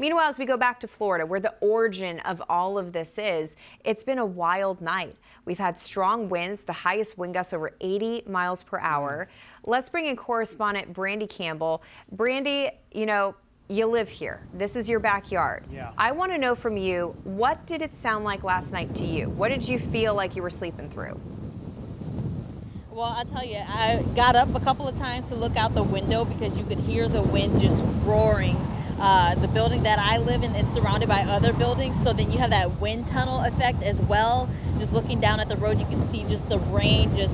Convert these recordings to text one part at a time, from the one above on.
Meanwhile, as we go back to Florida, where the origin of all of this is, it's been a wild night. We've had strong winds, the highest wind gusts over 80 miles per hour. Let's bring in correspondent Brandy Campbell. Brandy, you live here. This is your backyard. Yeah. I want to know from you, what did it sound like last night to you? What did you feel like you were sleeping through? Well, I'll tell you, I got up a couple of times to look out the window because you could hear the wind just roaring. The building that I live in is surrounded by other buildings, so then you have that wind tunnel effect as well. Just looking down at the road, you can see just the rain just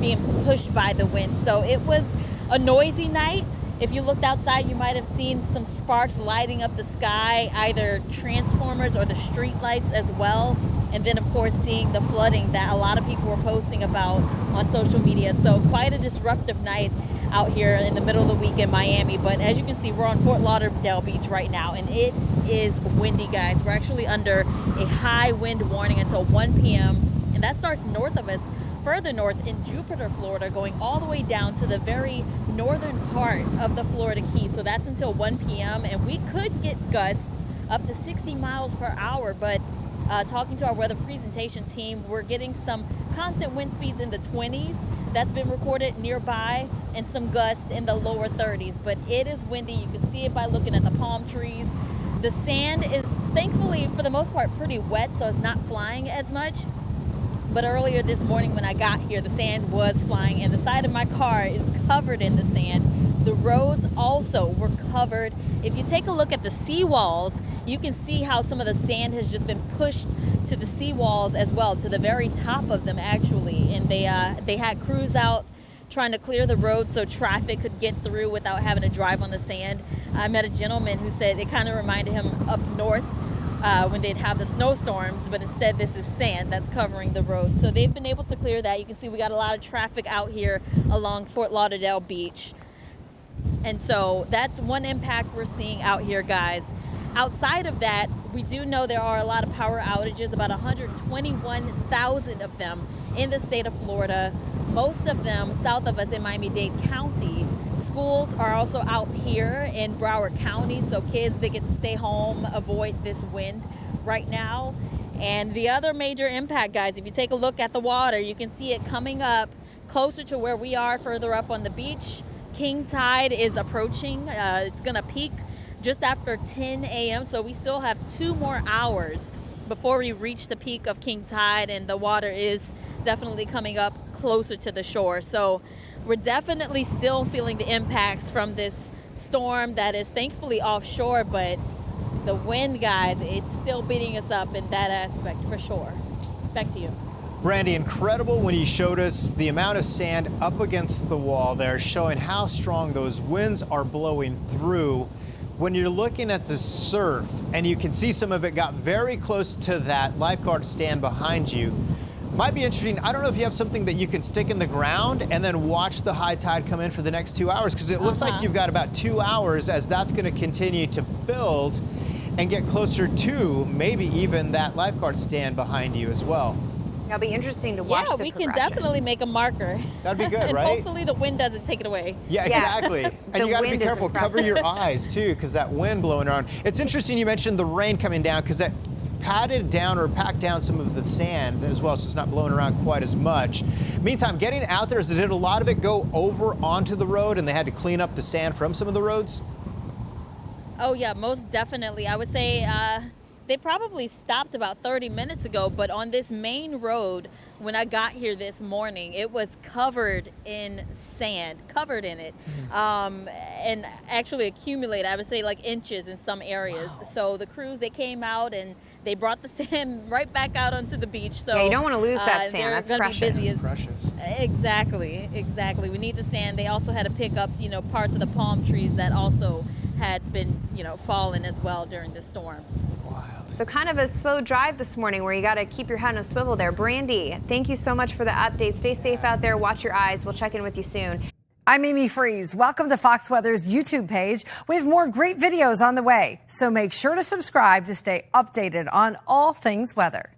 being pushed by the wind. So it was a noisy night. If you looked outside, you might have seen some sparks lighting up the sky, either transformers or the street lights as well. And then, of course, seeing the flooding that a lot of people were posting about on social media. So quite a disruptive night out here in the middle of the week in Miami. But as you can see, we're on Fort Lauderdale Beach right now, and it is windy, guys. We're actually under a high wind warning until 1 p.m. And that starts north of us, further north in Jupiter, Florida, going all the way down to the very northern part of the Florida Keys. So that's until 1 p.m. and we could get gusts up to 60 miles per hour. But talking to our weather presentation team, we're getting some constant wind speeds in the 20s. That's been recorded nearby, and some gusts in the lower 30s. But it is windy. You can see it by looking at the palm trees. The sand is thankfully, for the most part, pretty wet, so it's not flying as much. But earlier this morning when I got here, the sand was flying and the side of my car is covered in the sand. The roads also were covered. If you take a look at the seawalls, you can see how some of the sand has just been pushed to the seawalls as well, to the very top of them actually. And they had crews out trying to clear the road so traffic could get through without having to drive on the sand. I met a gentleman who said it kind of reminded him up north when they'd have the snowstorms, but instead this is sand that's covering the road. So they've been able to clear that. You can see we got a lot of traffic out here along Fort Lauderdale Beach. And so that's one impact we're seeing out here, guys. Outside of that, we do know there are a lot of power outages, about 121,000 of them in the state of Florida. Most of them south of us in Miami-Dade County. Schools are also out here in Broward County, so kids, they get to stay home, avoid this wind right now. And the other major impact, guys, if you take a look at the water, you can see it coming up closer to where we are, further up on the beach. King tide is approaching. It's going to peak just after 10 a.m., so we still have 2 more hours before we reach the peak of king tide, and the water is definitely coming up closer to the shore. So we're definitely still feeling the impacts from this storm that is thankfully offshore, but the wind, guys, it's still beating us up in that aspect for sure. Back to you. Brandy, incredible when you showed us the amount of sand up against the wall there, showing how strong those winds are blowing through. When you're looking at the surf, and you can see some of it got very close to that lifeguard stand behind you, might be interesting. I don't know if you have something that you can stick in the ground and then watch the high tide come in for the next 2 hours, because it looks like you've got about 2 hours as that's going to continue to build and get closer to maybe even that lifeguard stand behind you as well. It'll be interesting to watch. Yeah, the we can progression. definitely make a marker. That'd be good, and right? hopefully the wind doesn't take it away. Yeah, Yes. exactly. And you got to be careful. Cover your eyes too, because that wind blowing around. It's interesting you mentioned the rain coming down, because that patted down or packed down some of the sand as well, so it's not blowing around quite as much. Meantime, getting out there, did a lot of it go over onto the road and they had to clean up the sand from some of the roads? Oh yeah, most definitely. I would say they probably stopped about 30 minutes ago, but on this main road, when I got here this morning, it was covered in sand, covered in it, and actually accumulated, I would say like inches in some areas. Wow. So the crews, they came out and they brought the sand right back out onto the beach. So yeah, you don't want to lose that sand. That's precious. Be busy Precious. Exactly. We need the sand. They also had to pick up, parts of the palm trees that also had been, fallen as well during the storm. So kind of a slow drive this morning where you got to keep your head on a swivel there. Brandy, thank you so much for the update. Stay safe out there. Watch your eyes. We'll check in with you soon. I'm Amy Freeze. Welcome to Fox Weather's YouTube page. We have more great videos on the way, so make sure to subscribe to stay updated on all things weather.